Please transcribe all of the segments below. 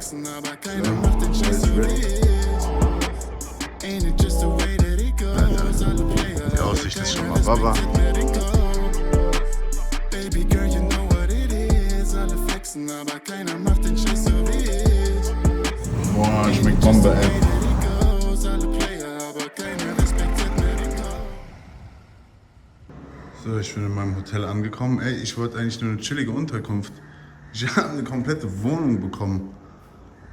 flexen, aber keiner macht den Scheiß so wie ich. Ain't it just the way that it goes? Alle Player, die Aussicht ist schon mal Baba. Baby girl, you know what it is. Alle flexen, aber keiner macht den Scheiß so wie ich. Boah, schmeckt Bombe, ey. So, ich bin in meinem Hotel angekommen. Ey, ich wollte eigentlich nur eine chillige Unterkunft. Ich habe eine komplette Wohnung bekommen.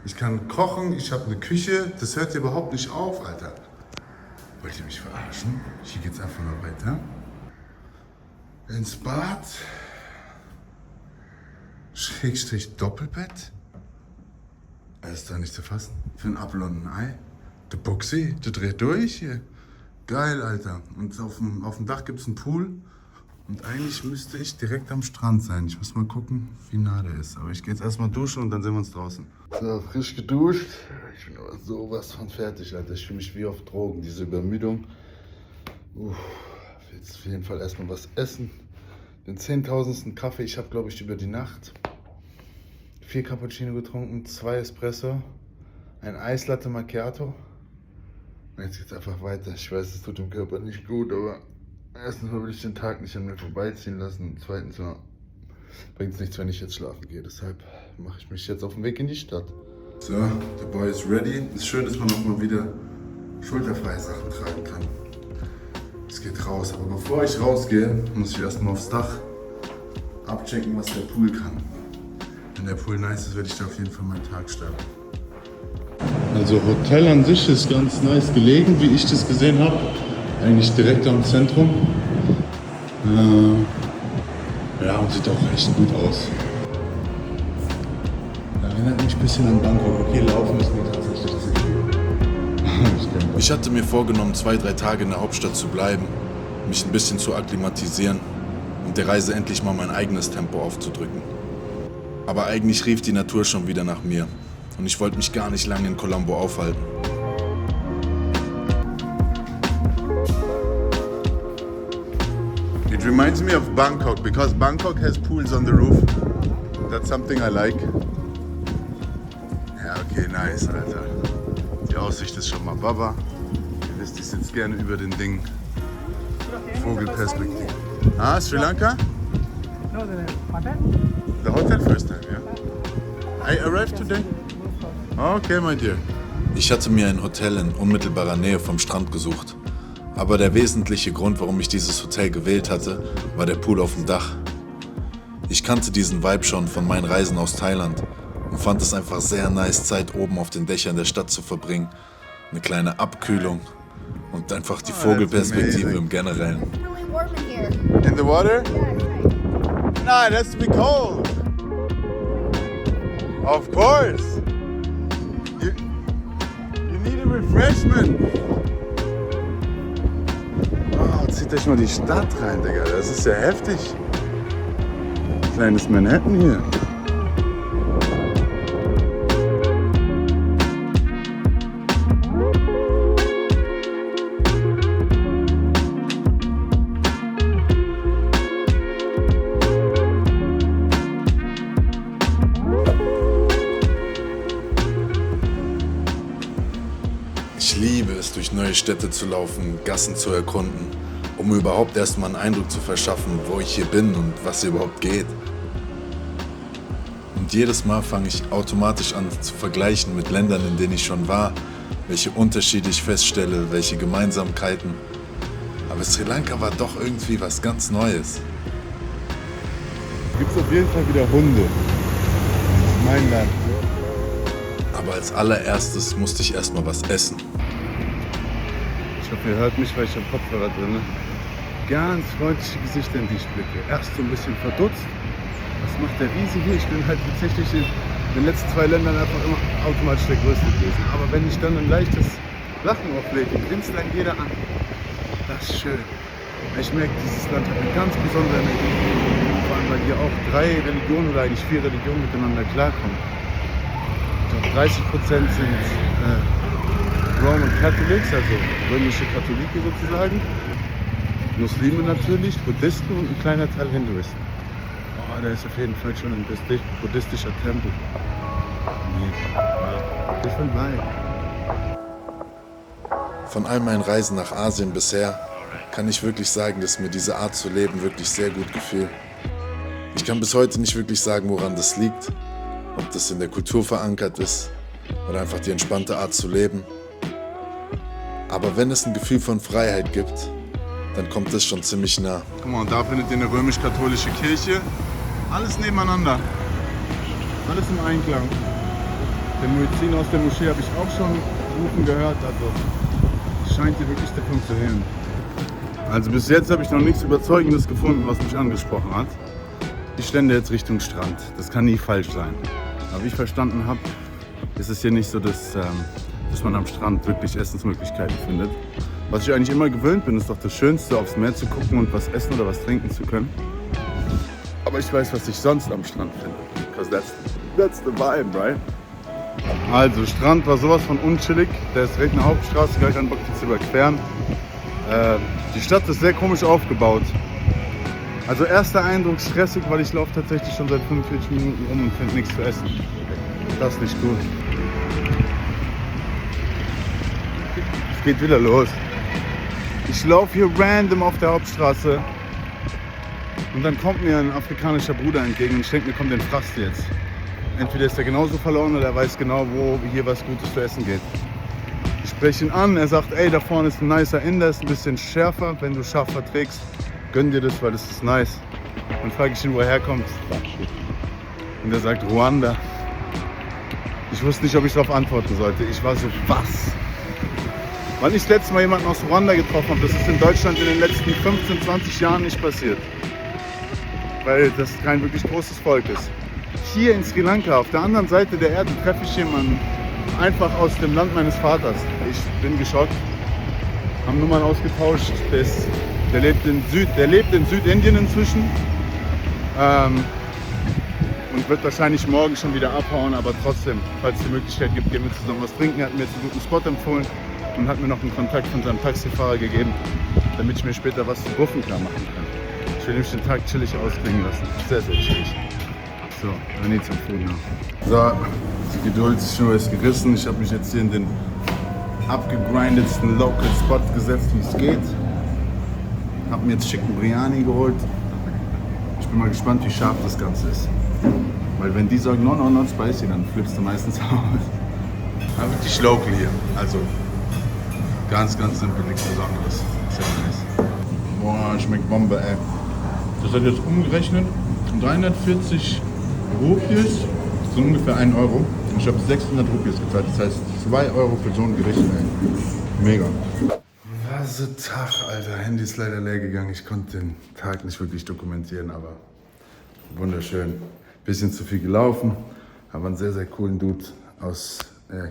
Ich kann kochen, ich habe eine Küche. Das hört hier überhaupt nicht auf, Alter. Wollt ihr mich verarschen? Hier geht's einfach nur weiter. Ins Bad. Schrägstrich Doppelbett. Das ist da nicht zu fassen. Für ein Apfel und ein Ei. Der Buxi, der dreht durch hier. Geil, Alter. Und auf dem Dach gibt's einen Pool. Und eigentlich müsste ich direkt am Strand sein. Ich muss mal gucken, wie nah der ist. Aber ich gehe jetzt erstmal duschen und dann sehen wir uns draußen. So, frisch geduscht. Ich bin aber sowas von fertig, Alter. Ich fühle mich wie auf Drogen, diese Übermüdung. Jetzt auf jeden Fall erstmal was essen. Den 10.000. Kaffee. Ich habe, glaube ich, über die Nacht 4 Cappuccino getrunken, 2 Espresso, ein Eislatte Macchiato. Und jetzt geht's einfach weiter. Ich weiß, es tut dem Körper nicht gut, aber erstens mal will ich den Tag nicht an mir vorbeiziehen lassen. Und zweitens bringt es nichts, wenn ich jetzt schlafen gehe. Deshalb mache ich mich jetzt auf den Weg in die Stadt. So, der Boy ist ready. Ist schön, dass man auch mal wieder schulterfreie Sachen tragen kann. Es geht raus. Aber bevor ich rausgehe, muss ich erstmal aufs Dach abchecken, was der Pool kann. Wenn der Pool nice ist, werde ich da auf jeden Fall meinen Tag starten. Also Hotel an sich ist ganz nice gelegen, wie ich das gesehen habe. Eigentlich direkt am Zentrum. Ja, und sieht auch echt gut aus. Erinnert mich ein bisschen an Bangkok. Okay, laufen ist mir tatsächlich das Ziel. Ich hatte mir vorgenommen, 2-3 Tage in der Hauptstadt zu bleiben, mich ein bisschen zu akklimatisieren und der Reise endlich mal mein eigenes Tempo aufzudrücken. Aber eigentlich rief die Natur schon wieder nach mir und ich wollte mich gar nicht lange in Colombo aufhalten. It reminds me of Bangkok because Bangkok has pools on the roof. That's something I like. Ja, okay, nice, Alter. Die Aussicht ist schon mal Baba. Ihr wisst, ich sitze gerne über den Ding. Vogelperspektive. Ah, Sri Lanka? No, the hotel. The hotel first time, yeah. I arrived today? Okay, my dear. Ich hatte mir ein Hotel in unmittelbarer Nähe vom Strand gesucht. Aber der wesentliche Grund, warum ich dieses Hotel gewählt hatte, war der Pool auf dem Dach. Ich kannte diesen Vibe schon von meinen Reisen aus Thailand und fand es einfach sehr nice, Zeit oben auf den Dächern der Stadt zu verbringen. Eine kleine Abkühlung und einfach die Vogelperspektive im Generellen. Really warm in here. In the water? Yeah, Nah, it has to be cold. Of course. You need a refreshment. Oh, zieht euch mal die Stadt rein, Digga. Das ist ja heftig. Kleines Manhattan hier. Ich liebe es, durch neue Städte zu laufen, Gassen zu erkunden, um mir überhaupt erstmal einen Eindruck zu verschaffen, wo ich hier bin und was hier überhaupt geht. Und jedes Mal fange ich automatisch an zu vergleichen mit Ländern, in denen ich schon war, welche Unterschiede ich feststelle, welche Gemeinsamkeiten. Aber Sri Lanka war doch irgendwie was ganz Neues. Gibt's auf jeden Fall wieder Hunde. Das ist mein Land. Aber als allererstes musste ich erstmal was essen. Ich hoffe, ihr hört mich, weil ich habe Kopfhörer drin. Ganz freundliche Gesichter, in die ich blicke. Erst so ein bisschen verdutzt. Was macht der Riese hier? Ich bin halt tatsächlich in den letzten 2 Ländern einfach immer automatisch der Größte gewesen. Aber wenn ich dann ein leichtes Lachen auflege, grinst dann jeder an. Das ist schön. Ich merke, dieses Land hat eine ganz besondere Energie. Vor allem, weil hier auch 3 Religionen oder eigentlich 4 Religionen miteinander klarkommen. Ich glaube, 30% sind Roman Catholics, also römische Katholiken sozusagen. Muslime natürlich, Buddhisten und ein kleiner Teil Hinduisten. Oh, da ist auf jeden Fall schon ein buddhistischer Tempel. Ich bin bleiben. Von all meinen Reisen nach Asien bisher kann ich wirklich sagen, dass mir diese Art zu leben wirklich sehr gut gefiel. Ich kann bis heute nicht wirklich sagen, woran das liegt, ob das in der Kultur verankert ist oder einfach die entspannte Art zu leben. Aber wenn es ein Gefühl von Freiheit gibt, dann kommt das schon ziemlich nah. Guck mal, und da findet ihr eine römisch-katholische Kirche. Alles nebeneinander. Alles im Einklang. Den Muezzin aus der Moschee habe ich auch schon rufen gehört. Also scheint hier wirklich zu funktionieren. Also bis jetzt habe ich noch nichts Überzeugendes gefunden, was mich angesprochen hat. Ich stände jetzt Richtung Strand. Das kann nie falsch sein. Aber wie ich verstanden habe, ist es hier nicht so, dass man am Strand wirklich Essensmöglichkeiten findet. Was ich eigentlich immer gewöhnt bin, ist doch das Schönste, aufs Meer zu gucken und was essen oder was trinken zu können. Aber ich weiß, was ich sonst am Strand finde. Because that's the vibe, right? Also, Strand war sowas von unchillig. Der ist direkt eine Hauptstraße, gar keinen Bock, die zu überqueren. Die Stadt ist sehr komisch aufgebaut. Also erster Eindruck stressig, weil ich laufe tatsächlich schon seit 45 Minuten rum und finde nichts zu essen. Das ist nicht gut. Es geht wieder los. Ich laufe hier random auf der Hauptstraße und dann kommt mir ein afrikanischer Bruder entgegen und ich denke mir, komm, den fragst du jetzt. Entweder ist er genauso verloren oder er weiß genau, wo hier was Gutes zu essen geht. Ich spreche ihn an, er sagt, ey, da vorne ist ein nicer Inder, ist ein bisschen schärfer, wenn du scharf verträgst, gönn dir das, weil das ist nice. Dann frage ich ihn, wo er herkommt. Und er sagt, Ruanda. Ich wusste nicht, ob ich darauf antworten sollte. Ich war so, was? Wann ich das letzte Mal jemanden aus Ruanda getroffen habe, das ist in Deutschland in den letzten 15, 20 Jahren nicht passiert. Weil das kein wirklich großes Volk ist. Hier in Sri Lanka, auf der anderen Seite der Erde, treffe ich jemanden einfach aus dem Land meines Vaters. Ich bin geschockt. Haben Nummern ausgetauscht. Der lebt in Südindien inzwischen. Und wird wahrscheinlich morgen schon wieder abhauen, aber trotzdem, falls es die Möglichkeit gibt, gehen wir zusammen was trinken. Er hat mir jetzt einen guten Spot empfohlen und hat mir noch einen Kontakt von seinem Taxifahrer gegeben, damit ich mir später was zu Buffen klar machen kann. Ich will nämlich den Tag chillig ausklingen lassen. Sehr, sehr chillig. So, I need some food now. So, die Geduldsschnur ist gerissen. Ich habe mich jetzt hier in den abgegrindetsten Local Spot gesetzt, wie es geht. Habe mir jetzt Chicken Biryani geholt. Ich bin mal gespannt, wie scharf das Ganze ist. Weil wenn die sagen, no, not spicy, dann flippst du meistens aus. Aber wirklich local hier. Also ganz, ganz simpel, nichts Besonderes. Sehr nice. Boah, schmeckt Bombe, ey. Das hat jetzt umgerechnet 340 Rupies, das sind ungefähr 1 Euro. Und ich habe 600 Rupies gezahlt, das heißt 2 Euro für so ein Gericht, ey. Mega. Was ein Tag, Alter. Handy ist leider leer gegangen. Ich konnte den Tag nicht wirklich dokumentieren, aber wunderschön. Bisschen zu viel gelaufen, aber einen sehr, sehr coolen Dude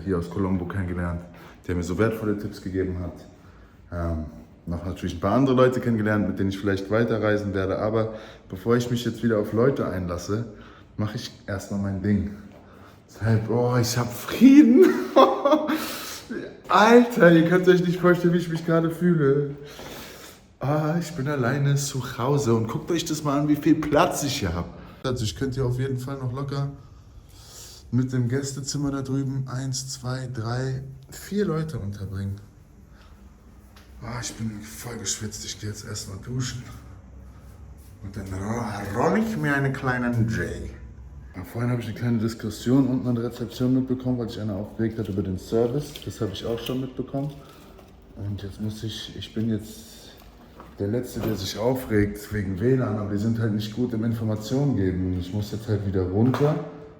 hier aus Colombo kennengelernt, der mir so wertvolle Tipps gegeben hat. Noch natürlich ein paar andere Leute kennengelernt, mit denen ich vielleicht weiterreisen werde. Aber bevor ich mich jetzt wieder auf Leute einlasse, mache ich erstmal mein Ding. Deshalb, oh, ich habe Frieden. Alter, ihr könnt euch nicht vorstellen, wie ich mich gerade fühle. Ich bin alleine zu Hause und guckt euch das mal an, wie viel Platz ich hier habe. Also ich könnte hier auf jeden Fall noch locker mit dem Gästezimmer da drüben 1, 2, 3, 4 Leute unterbringen. Ich bin voll geschwitzt, ich gehe jetzt erstmal duschen. Und dann roll ich mir einen kleinen J. Vorhin habe ich eine kleine Diskussion unten an der Rezeption mitbekommen, weil sich einer aufgeregt hat über den Service. Das habe ich auch schon mitbekommen. Und jetzt ich bin jetzt der Letzte, der sich aufregt wegen WLAN, aber die sind halt nicht gut im Informationen geben. Ich muss jetzt halt wieder runter,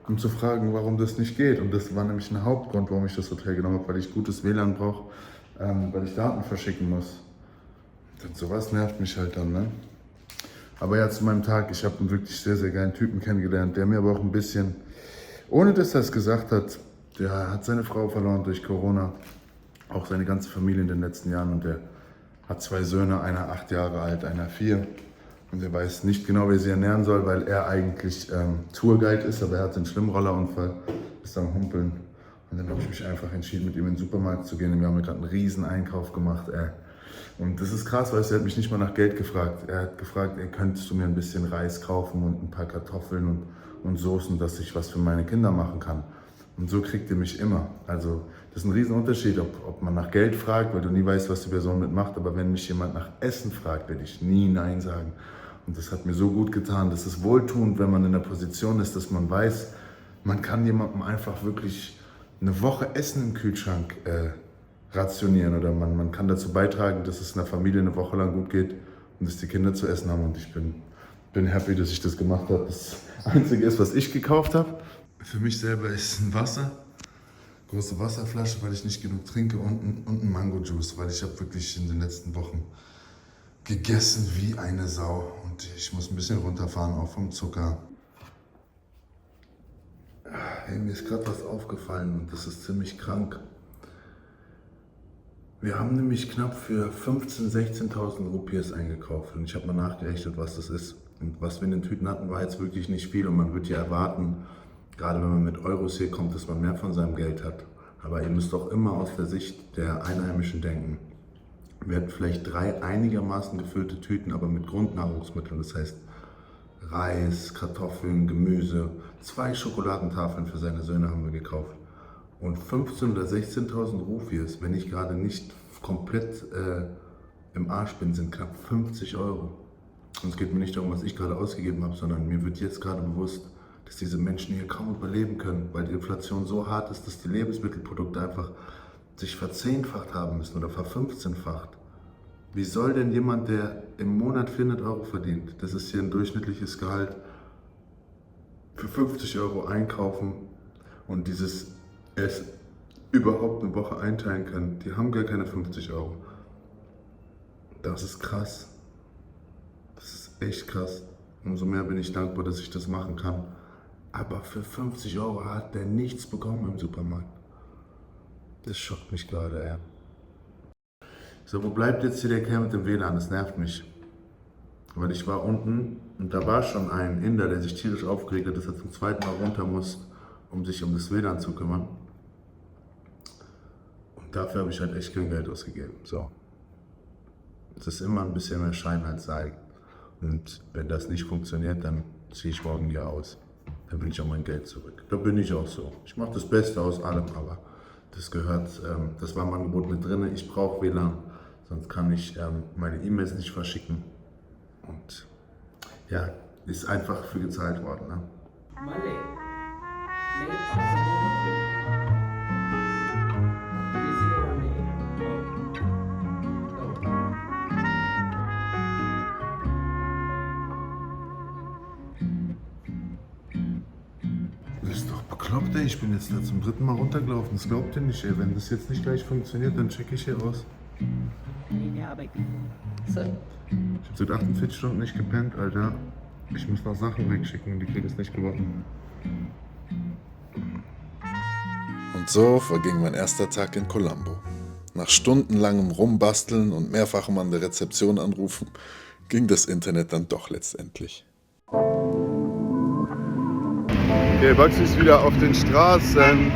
um zu fragen, warum das nicht geht. Und das war nämlich ein Hauptgrund, warum ich das Hotel genommen habe, weil ich gutes WLAN brauche, weil ich Daten verschicken muss. Und sowas nervt mich halt dann, ne? Aber ja, zu meinem Tag, ich habe einen wirklich sehr, sehr geilen Typen kennengelernt, der mir aber auch ein bisschen, ohne dass er es gesagt hat, der hat seine Frau verloren durch Corona, auch seine ganze Familie in den letzten Jahren, und der hat 2 Söhne, einer 8 Jahre alt, einer 4, und er weiß nicht genau, wie er sie ernähren soll, weil er eigentlich Tourguide ist, aber er hatte einen Schlimmrollerunfall, ist am Humpeln, und dann habe ich mich einfach entschieden, mit ihm in den Supermarkt zu gehen. Wir haben gerade einen riesen Einkauf gemacht, Und das ist krass, weil er hat mich nicht mal nach Geld gefragt. Er hat gefragt, könntest du mir ein bisschen Reis kaufen und ein paar Kartoffeln und Soßen, dass ich was für meine Kinder machen kann. Und so kriegt ihr mich immer. Also das ist ein Riesenunterschied, ob man nach Geld fragt, weil du nie weißt, was die Person mitmacht. Aber wenn mich jemand nach Essen fragt, werde ich nie Nein sagen. Und das hat mir so gut getan. Das ist wohltuend, wenn man in der Position ist, dass man weiß, man kann jemandem einfach wirklich eine Woche Essen im Kühlschrank rationieren. Oder man kann dazu beitragen, dass es einer Familie eine Woche lang gut geht und dass die Kinder zu essen haben. Und ich bin happy, dass ich das gemacht habe. Das Einzige ist, was ich gekauft habe. Für mich selber ist ein Wasser, große Wasserflasche, weil ich nicht genug trinke und ein Mango-Juice, weil ich habe wirklich in den letzten Wochen gegessen wie eine Sau und ich muss ein bisschen runterfahren, auch vom Zucker. Hey, mir ist gerade was aufgefallen und das ist ziemlich krank. Wir haben nämlich knapp für 15.000, 16.000 Rupias eingekauft und ich habe mal nachgerechnet, was das ist. Und was wir in den Tüten hatten, war jetzt wirklich nicht viel und man würde ja erwarten, gerade wenn man mit Euros hier kommt, dass man mehr von seinem Geld hat. Aber ihr müsst auch immer aus der Sicht der Einheimischen denken. Wir hatten vielleicht 3 einigermaßen gefüllte Tüten, aber mit Grundnahrungsmitteln. Das heißt Reis, Kartoffeln, Gemüse. 2 Schokoladentafeln für seine Söhne haben wir gekauft. Und 15.000 oder 16.000 Rupias, wenn ich gerade nicht komplett im Arsch bin, sind knapp 50 Euro. Und es geht mir nicht darum, was ich gerade ausgegeben habe, sondern mir wird jetzt gerade bewusst, dass diese Menschen hier kaum überleben können, weil die Inflation so hart ist, dass die Lebensmittelprodukte einfach sich verzehnfacht haben müssen oder verfünfzehnfacht. Wie soll denn jemand, der im Monat 400 Euro verdient, das ist hier ein durchschnittliches Gehalt, für 50 Euro einkaufen und dieses Essen überhaupt eine Woche einteilen kann? Die haben gar keine 50 Euro. Das ist krass. Das ist echt krass. Umso mehr bin ich dankbar, dass ich das machen kann. Aber für 50 Euro hat der nichts bekommen im Supermarkt. Das schockt mich gerade, ey. So, wo bleibt jetzt hier der Kerl mit dem WLAN? Das nervt mich. Weil ich war unten und da war schon ein Inder, der sich tierisch aufgeregt hat, dass er zum 2. Mal runter muss, um sich um das WLAN zu kümmern. Und dafür habe ich halt echt kein Geld ausgegeben. So. Es ist immer ein bisschen mehr Schein als Sein. Und wenn das nicht funktioniert, dann ziehe ich morgen hier aus. Dann will ich auch mein Geld zurück. Da bin ich auch so. Ich mache das Beste aus allem, aber das gehört, das war im Angebot mit drin. Ich brauche WLAN, sonst kann ich meine E-Mails nicht verschicken. Und ja, ist einfach für gezahlt worden. Ne? Das ist doch bekloppt, ey. Ich bin jetzt da zum 3. Mal runtergelaufen. Das glaubt ihr nicht, ey. Wenn das jetzt nicht gleich funktioniert, dann check ich hier aus. Ich habe seit 48 Stunden nicht gepennt, Alter. Ich muss noch Sachen wegschicken, die kriegen es nicht geworden. Und so verging mein erster Tag in Colombo. Nach stundenlangem Rumbasteln und mehrfachem an der Rezeption anrufen, ging das Internet dann doch letztendlich. Okay, Baxi ist wieder auf den Straßen.